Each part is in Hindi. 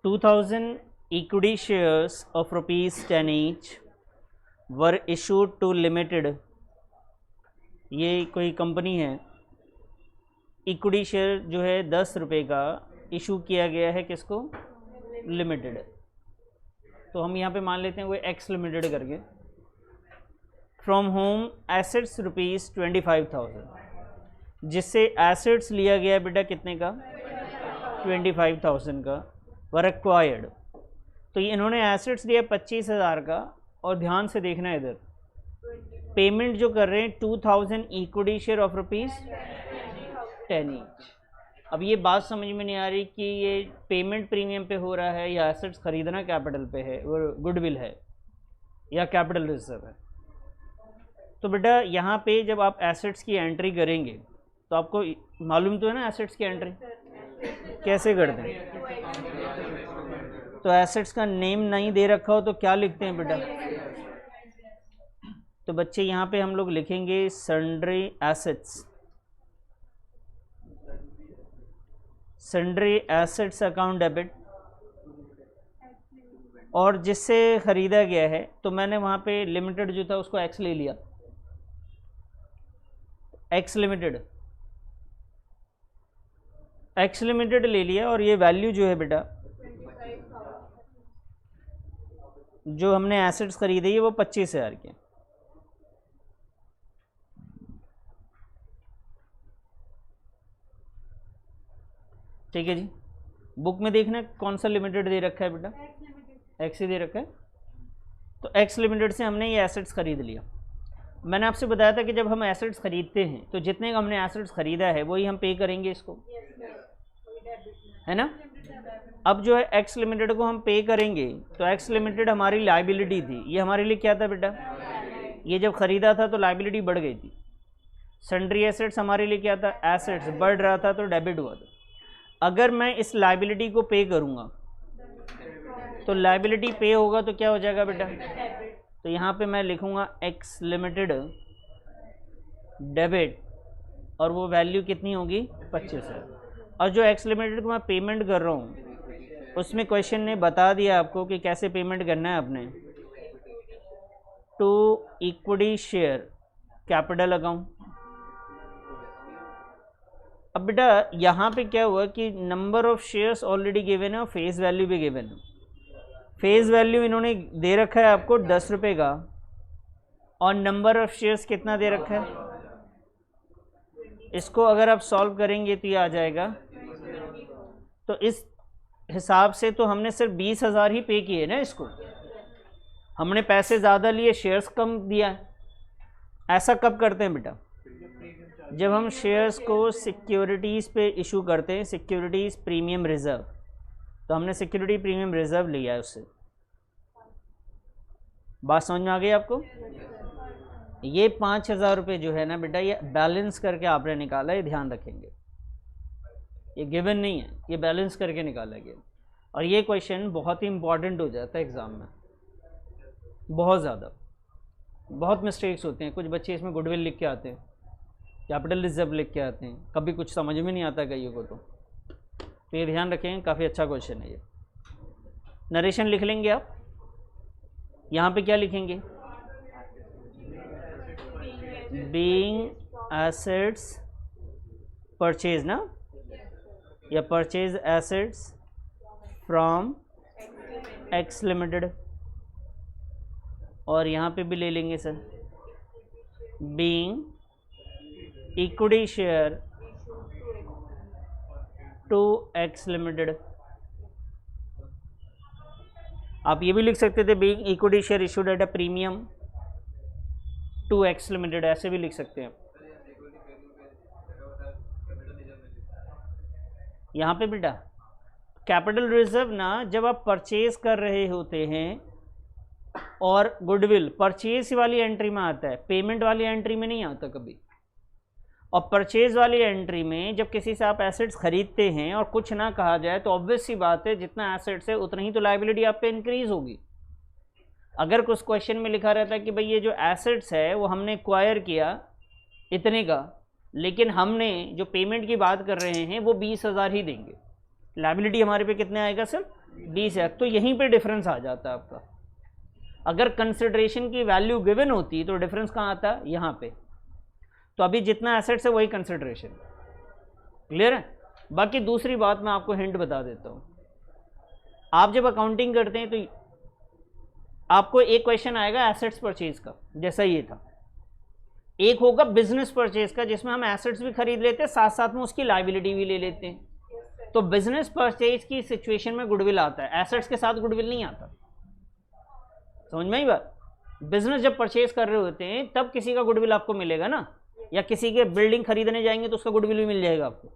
2000 equity shares of rupees 10 each were issued to limited, ये कोई कंपनी है, इक्विटी शेयर जो है 10 रुपये का इशू किया गया है किसको, लिमिटेड। तो हम यहाँ पे मान लेते हैं कोई एक्स लिमिटेड करके, फ्रॉम होम एसेट्स रुपीज़ 25,000, जिससे एसेट्स लिया गया बेटा कितने का, 25,000 का, वर एक्वायर्ड। तो ये इन्होंने एसेट्स लिया 25,000 का, और ध्यान से देखना इधर, पेमेंट जो कर रहे हैं 2000 equity share of rupees 10 each. अब ये बात समझ में नहीं आ रही कि ये पेमेंट प्रीमियम पे हो रहा है या एसेट्स खरीदना कैपिटल पे है, वो गुडविल है या कैपिटल रिजर्व है। तो बेटा यहाँ पे जब आप एसेट्स की एंट्री करेंगे तो आपको मालूम तो है ना एसेट्स की एंट्री कैसे करते हैं। तो एसेट्स का नेम नहीं दे रखा हो तो क्या लिखते हैं बेटा, तो बच्चे यहाँ पे हम लोग लिखेंगे sundry assets, sundry assets account debit, और जिससे ख़रीदा गया है तो मैंने वहाँ पे लिमिटेड जो था उसको एक्स ले लिया, एक्स लिमिटेड ले लिया, और ये वैल्यू जो है बेटा जो हमने एसेट्स खरीदे है वो 25,000 के। ठीक है जी, बुक में देखना कौन सा लिमिटेड दे रखा है बेटा, एक्स ही दे रखा है। तो एक्स लिमिटेड से हमने ये एसेट्स खरीद लिया। मैंने आपसे बताया था कि जब हम एसेट्स खरीदते हैं तो जितने का हमने एसेट्स खरीदा है वही हम पे करेंगे इसको, है ना। अब जो है एक्स लिमिटेड को हम पे करेंगे, तो एक्स लिमिटेड हमारी लायबिलिटी थी, ये हमारे लिए क्या था बेटा, ये जब ख़रीदा था तो लायबिलिटी बढ़ गई थी। सन्ड्री एसेट्स हमारे लिए क्या था, एसेट्स बढ़ रहा था तो डेबिट हुआ था। अगर मैं इस लायबिलिटी को पे करूँगा तो लायबिलिटी पे होगा तो क्या हो जाएगा बेटा, तो यहाँ पे मैं लिखूँगा एक्स लिमिटेड डेबिट, और वो वैल्यू कितनी होगी 25,000। और जो एक्स लिमिटेड को मैं पेमेंट कर रहा हूँ उसमें क्वेश्चन ने बता दिया आपको कि कैसे पेमेंट करना है आपने, to equity share capital account. अब बेटा यहाँ पे क्या हुआ कि number of shares already given है और फेस वैल्यू भी गिवन है। फेस वैल्यू इन्होंने दे रखा है आपको 10 रुपये का, और नंबर ऑफ शेयर्स कितना दे रखा है, इसको अगर आप सॉल्व करेंगे तो ये आ जाएगा। तो इस हिसाब से तो हमने सिर्फ 20,000 ही पे किए ना, इसको हमने पैसे ज़्यादा लिए, शेयर्स कम दिया है। ऐसा कब करते हैं बेटा, जब हम शेयर्स को सिक्योरिटीज़ पे इशू करते हैं, सिक्योरिटीज़ प्रीमियम रिज़र्व, तो हमने सिक्योरिटी प्रीमियम रिज़र्व लिया है उससे। बात समझ में आ गई आपको। ये 5,000 रुपये जो है ना बेटा, ये बैलेंस करके आपने निकाला है, ध्यान रखेंगे, ये गिवन नहीं है, ये बैलेंस करके निकाला गया। और ये क्वेश्चन बहुत ही इंपॉर्टेंट हो जाता है एग्ज़ाम में, बहुत ज़्यादा, बहुत मिस्टेक्स होते हैं। कुछ बच्चे इसमें गुडविल लिख के आते हैं, कैपिटल रिजर्व लिख के आते हैं, कभी कुछ समझ में नहीं आता कईयों को। तो ये ध्यान रखें, काफ़ी अच्छा क्वेश्चन है ये। नरेशन लिख लेंगे आप, यहाँ पे क्या लिखेंगे, बीइंग एसेट्स परचेज ना, या purchase assets from X limited, और यहाँ पे भी ले लेंगे sir being equity share to X limited. आप ये भी लिख सकते थे being equity share issued at a premium to X limited, ऐसे भी लिख सकते हैं। यहाँ पे बेटा कैपिटल रिजर्व ना, जब आप परचेज कर रहे होते हैं, और गुडविल परचेज वाली एंट्री में आता है, पेमेंट वाली एंट्री में नहीं आता कभी। और परचेज वाली एंट्री में जब किसी से आप एसेट्स खरीदते हैं और कुछ ना कहा जाए तो ऑब्वियस सी बात है, जितना एसेट्स है उतना ही तो लायबिलिटी आप पे इंक्रीज होगी। अगर कुछ क्वेश्चन में लिखा रहता है कि भाई ये जो एसेट्स है वो हमने एक्वायर किया इतने का, लेकिन हमने जो पेमेंट की बात कर रहे हैं वो 20,000 ही देंगे, लायबिलिटी हमारे पे कितने आएगा सर 20,00,000, तो यहीं पे डिफरेंस आ जाता है आपका। अगर कंसिडरेशन की वैल्यू गिवन होती तो डिफरेंस कहाँ आता है, यहाँ पे। तो अभी जितना एसेट्स है वही कंसिडरेशन। क्लियर है। बाकी दूसरी बात मैं आपको हिंट बता देता हूँ, आप जब अकाउंटिंग करते हैं तो आपको एक क्वेश्चन आएगा एसेट्स परचेज का, जैसा ये था। एक होगा बिजनेस परचेज का, जिसमें हम एसेट्स भी खरीद लेते हैं, साथ साथ में उसकी लायबिलिटी भी ले लेते हैं। तो बिजनेस परचेज की सिचुएशन में गुडविल आता है, एसेट्स के साथ गुडविल नहीं आता। समझ में आई बात। बिजनेस जब परचेज कर रहे होते हैं तब किसी का गुडविल आपको मिलेगा ना, या किसी के बिल्डिंग खरीदने जाएंगे तो उसका गुडविल भी मिल जाएगा आपको।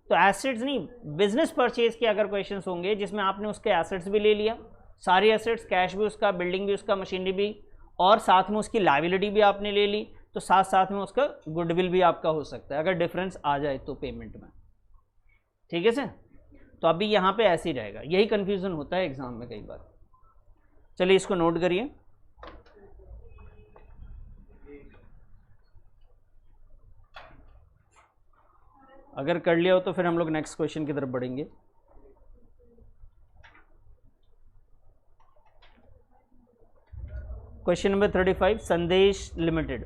तो एसेट्स नहीं, बिजनेस परचेज के अगर क्वेश्चंस होंगे जिसमें आपने उसके एसेट्स भी ले लिया, सारे एसेट्स, कैश भी उसका, बिल्डिंग भी उसका, मशीनरी भी, और साथ में उसकी लायबिलिटी भी आपने ले ली, तो साथ साथ में उसका गुडविल भी आपका हो सकता है अगर डिफरेंस आ जाए तो पेमेंट में। ठीक है सर। तो अभी यहाँ पे ऐसे ही रहेगा, यही कंफ्यूजन होता है एग्जाम में कई बार। चलिए इसको नोट करिए। अगर कर लिया हो तो फिर हम लोग नेक्स्ट क्वेश्चन की तरफ बढ़ेंगे। क्वेश्चन नंबर 35, संदेश लिमिटेड।